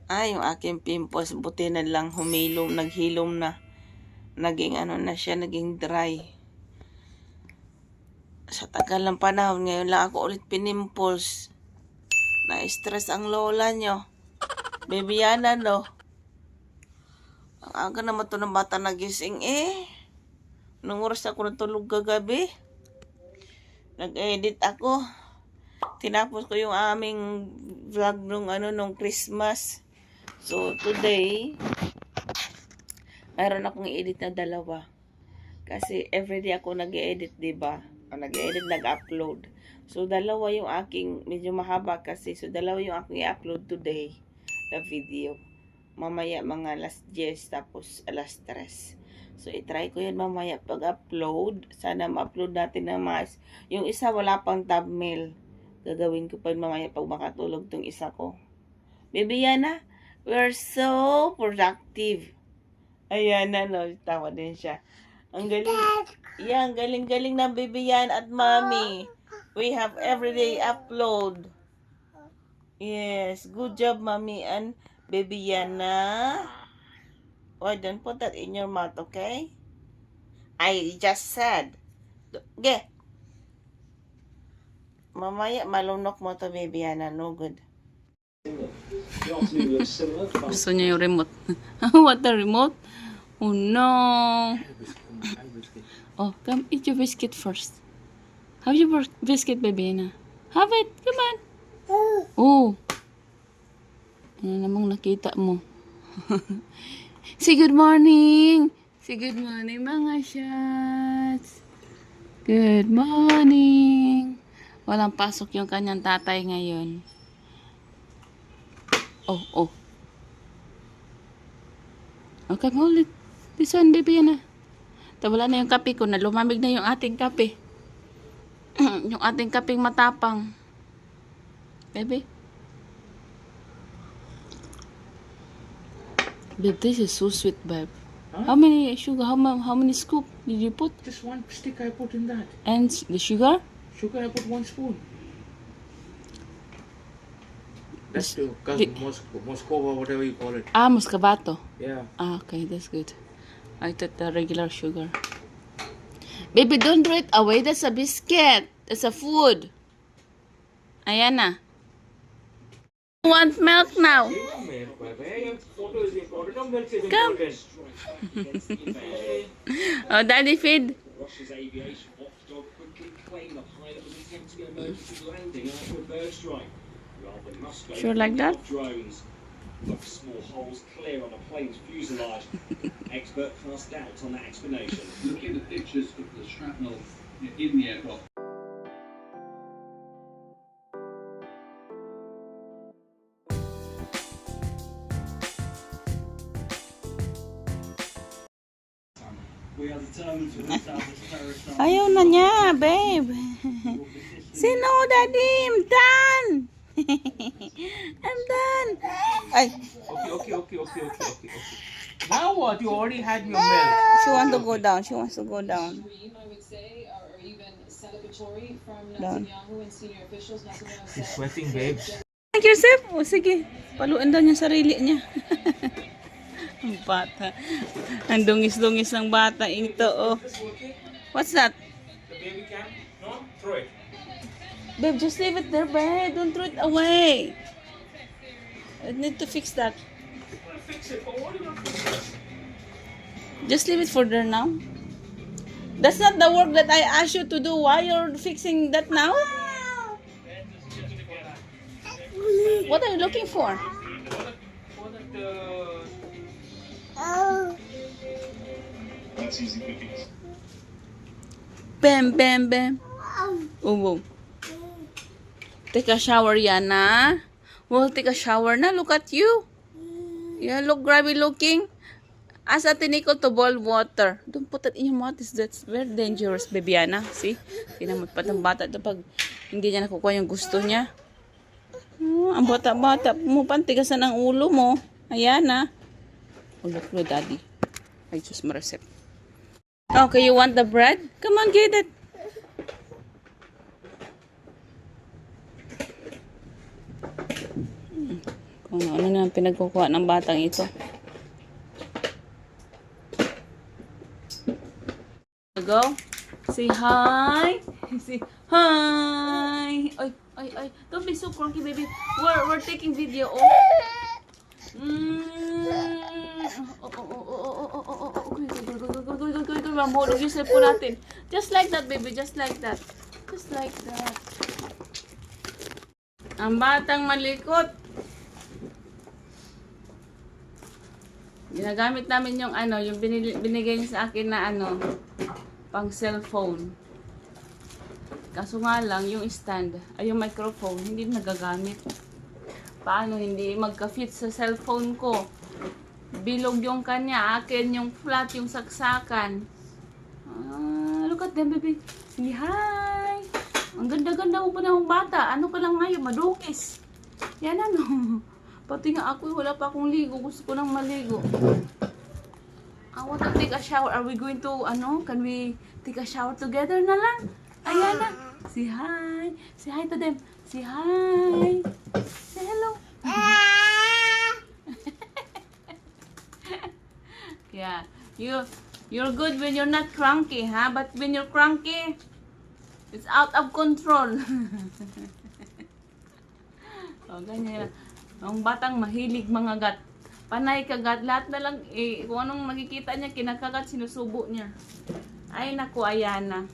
Ay, yung aking pimples, buti na lang humilom, naghilom na. Naging ano na siya, naging dry. Sa tagal ng panahon, ngayon lang ako ulit pinimples. Na-stress ang lola nyo. Baby Yana, no? Ang aga naman to ng bata nagising eh. Nung oras ako natulog kagabi, nag-edit ako. Tinapos ko yung aming vlog nung Christmas. So, today, mayroon akong i-edit na dalawa. Kasi everyday ako nag-edit, diba? Nag-edit, nag-upload. So, dalawa yung aking, medyo mahaba kasi. So, dalawa yung aking i-upload today na video. Mamaya mga alas 10, tapos alas 3. So, itry ko yan mamaya pag-upload. Sana ma-upload natin na mas. Yung isa wala pang thumbnail. Gagawin ko pa mamaya pag makatulog tong isa ko. Baby Yana, we're so productive. Ayan na, no. Tawa din siya. Ang galing. Yan, galing-galing ng Baby Yan at Mommy. We have everyday upload. Yes, good job, Mommy and Baby Yana. Oh, don't put that in your mouth, okay? I just said. Okay. Mamaya, malunok mo to, Baby Yana. No good. Gusto niya yung remote. What the remote? Oh, no. Oh, come eat your biscuit first. Have your biscuit, Baby Yana. Have it. Come on. Oh. Ano namang nakita mo? Say good morning. Say good morning, mga shots. Good morning. Walang pasok yung kanyang tatay ngayon. Oh. Okay, hold it. This one, Baby Yana. Wala na yung kape ko na. Lumamig na yung ating kape. Yung ating kapeng matapang. Baby. Babe, this is so sweet, babe. Huh? How many sugar? How many scoop did you put? Just one stick I put in that. And the sugar? Sugar I put 1 spoon. That's The- the Moscow, whatever you call it. Ah, muscavato. Yeah. Ah, okay, that's good. I thought the regular sugar. Baby, don't throw it away. That's a biscuit. That's a food. Ayan na. You want milk now? Come. Oh, Daddy, feed. Russia's aviation watchdog quickly claimed the pilot was attempting to be an emergency landing after a bird strike. Rather than Moscow, Sure like that? drones look for small holes clear on the plane's fuselage. Expert cast doubt on that explanation. Looking at pictures of the shrapnel in the aircraft. We are determined to establish terrorist Ayaw na niya, babe. Say no, Daddy. I'm done. I'm done. Ay, Okay. Now what? You already had your milk. she wants to go down. She wants to go down. I would say, or even celebratory from Down. Netanyahu and senior officials. Netanyahu She's said sweating, babes. Thank you, Sef. O, sige. Paluin daw niya sarili niya. Ang bata. Ang dungis-dungis ng bata ito, oh. What's that? The baby can? No? Throw it. Babe, just leave it there, babe. Don't throw it away. I need to fix that. Fix it. But what are you going to fix it? Just leave it for there now. That's not the work that I asked you to do. Why you're fixing that now? What are you looking for? That's easy pickings. Bam, bam, bam. Oh. Take a shower, Yana. Well, take a shower na. Look at you. Yeah, look grabby looking. Ask Ate Nicole to boil water. Don't put it in your mouth. That's very dangerous, baby Yana. See? Tinamot pa ng bata ito pag hindi niya nakukuha yung gusto niya. Oh, ang bata-bata mo. Pantigasan ang ulo mo. Ayan na. Oh, look, Daddy. I just marasip. Okay, you want the bread? Come on, get it. Kung ano na pinagkukuha ng batang ito. Go. Say hi. Say hi. Ay. Don't be so cranky, baby. We're taking video. Oh. Go. Hold yung cellphone natin. Just like that, baby. Just like that. Just like that. Ang batang malikot. Ginagamit namin yung yung binigay niya sa akin na pang cellphone. Kaso nga lang, yung stand, yung microphone, hindi nagagamit. Paano hindi magka-fit sa cellphone ko? Bilog yung kanya, akin yung flat, yung saksakan. Look at them, baby. Hi! Ang ganda-ganda mo pa na yung bata. Ano ka lang ngayon, madukis. Yan Pati nga ako, wala pa akong ligo. Gusto ko nang maligo. I want to take a shower. Are we going to, can we take a shower together na lang? Ayan na. Say hi. Say hi to them. Say hi. Say hello. Yeah. You're good when you're not cranky, huh? But when you're cranky, it's out of control. Oh, ganyan. Ang batang mahilig mga gat. Panay kagat. Lahat na lang, kung anong makikita niya, kinakagat, sinusubo niya. Ay, naku, Ayana.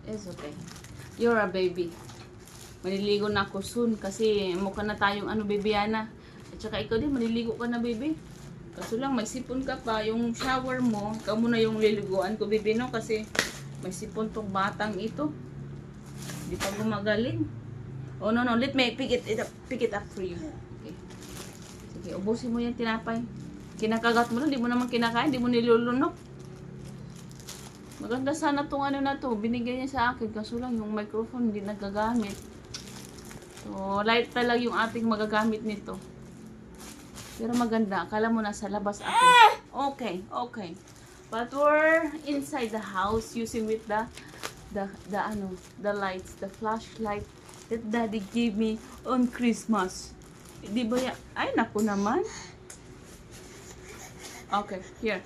It's okay. You're a baby. Maliligo na ako soon kasi mukha na tayong baby Yana. At saka ikaw din, maliligo ka na, baby. Kaso lang, may sipon ka pa. Yung shower mo, ikaw muna yung liliguan ko, baby, no? Kasi may sipon tong batang ito. Hindi pa gumagaling. Oh, no. Let me pick it up for you. Okay. Sige, ubusin mo yung tinapay. Kinakagat mo lang, di mo naman kinakain, di mo nilulunok. Maganda sana tong na to. Binigay niya sa akin, kaso lang yung microphone hindi nagagamit. So, light pa lang yung ating magagamit nito. Pero maganda. Akala mo nasa labas ako. Okay. But we're inside the house using with the lights, the flashlight that Daddy gave me on Christmas. Di ba yan? Ay, naku naman. Okay, here.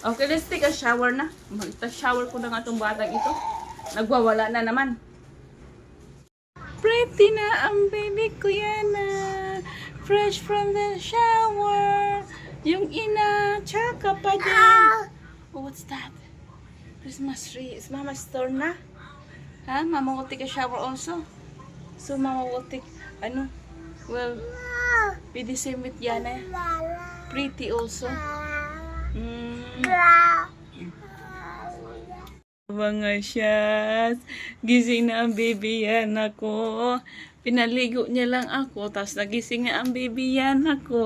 Okay, let's take a shower na. Mag-shower ko na nga itong batang ito. Nagwawala na naman. Pretty na ang baby ko yan na. Fresh from the shower. Yung ina, tsaka pa din. Oh, what's that? Christmas tree. Is Mama's turn na? Ha? Mama will take a shower also. So, Mama will take, well, be the same with Yana. Pretty also. Mga siyas. Gising na ang baby yan ako. Pinaligo niya lang ako. Tapos nagising na ang baby yan ako.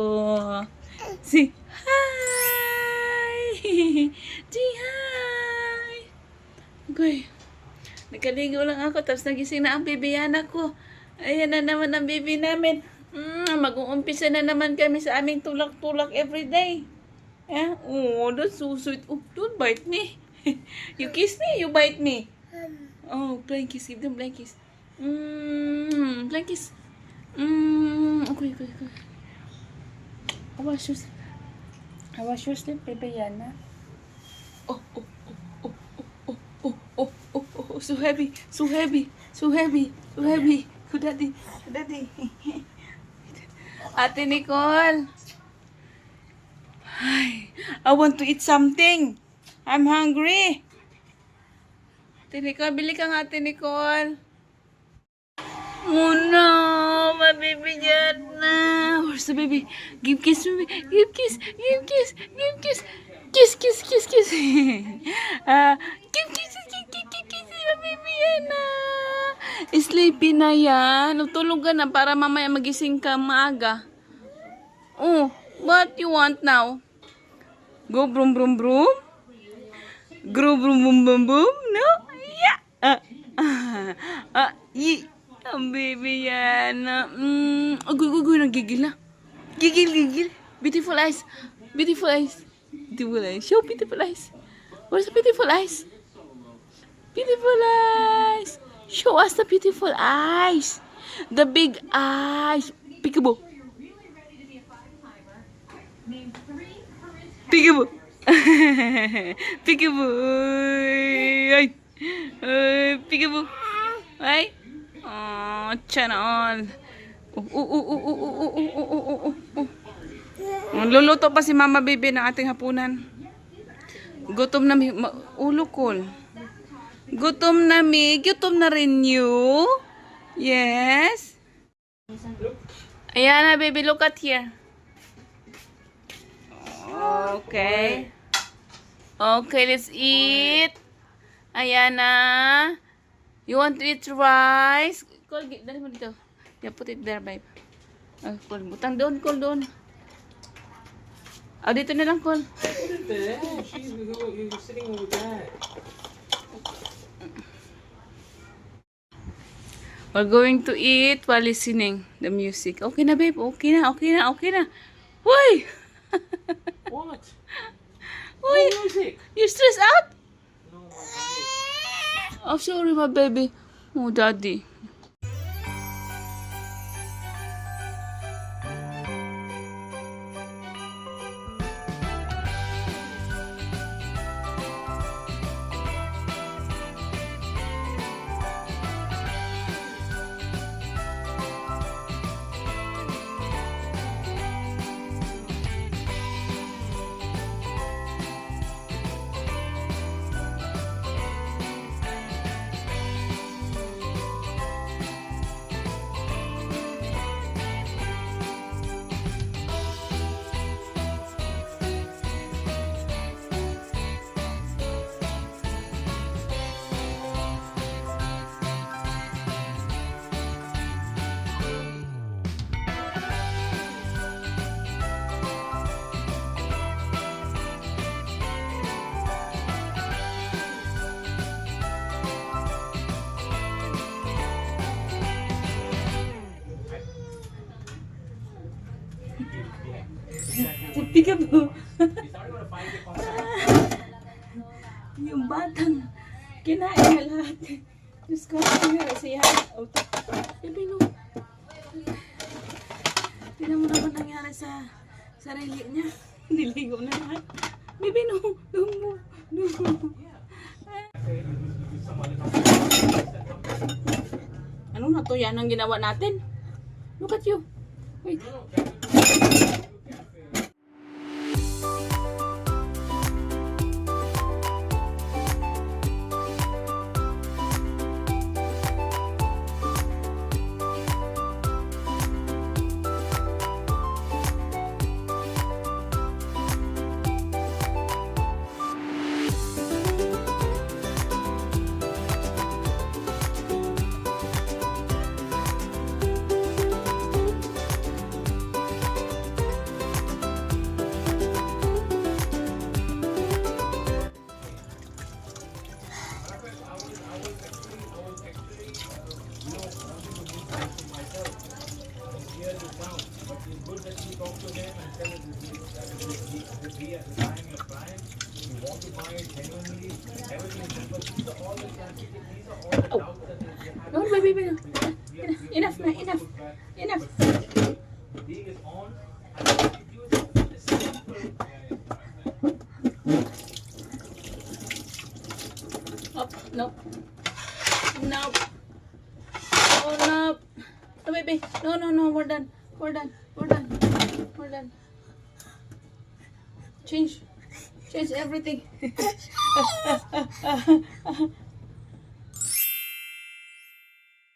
Si hi! Hi! Okay. Nagkaligo lang ako, tapos nagising na ang baby-yan ako. Ayan na naman ang baby namin. Mag-uumpisa na naman kami sa aming tulak-tulak everyday. Yeah? Oh, that's so sweet. Oh, don't bite me. You kiss me, you bite me. Oh, blind kiss. Give them blind kiss. Blind kiss. Okay. I wash your sleep, baby-yana. Oh. So heavy. Good daddy. Ate Nicole. I want to eat something. I'm hungry. Ate Nicole, bili ka nga, Ate Nicole. Oh no, my baby got na. Where's the baby? Give kiss, baby. Give kiss. Kiss. Kiss, baby yan na. Sleepy na yan. Tulog ka na para mamaya magising ka maaga. Oh, what you want now? Go brum brum brum? Go brum brum brum brum? No? Yeah. Ang baby yan na. Go, nagigil na. Gigil. Beautiful eyes. Show beautiful eyes. Where's the beautiful eyes? Beautiful eyes. Show us the beautiful eyes. The big eyes. Peekaboo. Peekaboo. Peekaboo. Ay. Peekaboo. Ay. Oh, tiyan all. Luluto pa si Mama Baby ng ating hapunan. Gutom na mi. Ulo ko. Gutom na mi. Gutom na rin you. Yes. Ayan na, baby. Look at here. Okay. Okay, let's eat. Ayan na. You want to eat rice? Col, dali mo dito. Yeah, put it there, babe. Col, butang doon, Col, doon. Dito na lang, Col. Put it there. You're sitting over there. We're going to eat while listening the music. Okay na, babe. Okay na, okay na, okay na. Uy! What? Uy! No music. You stressed out? No, my eyes. Oh, sorry, my baby. Oh, daddy. Peekaboo. Yung batang kinain na lahat. Diyos ko, nangyari siya. Baby, no. Tignan mo naman nangyari sa sarili niya. Niligo na lahat. Baby, no. No. Ano na to? Yan ang ginawa natin. Look at you. Wait. No, baby. Enough na, enough. Up, no. No. Oh, no. No, baby. No, we're done. Change everything.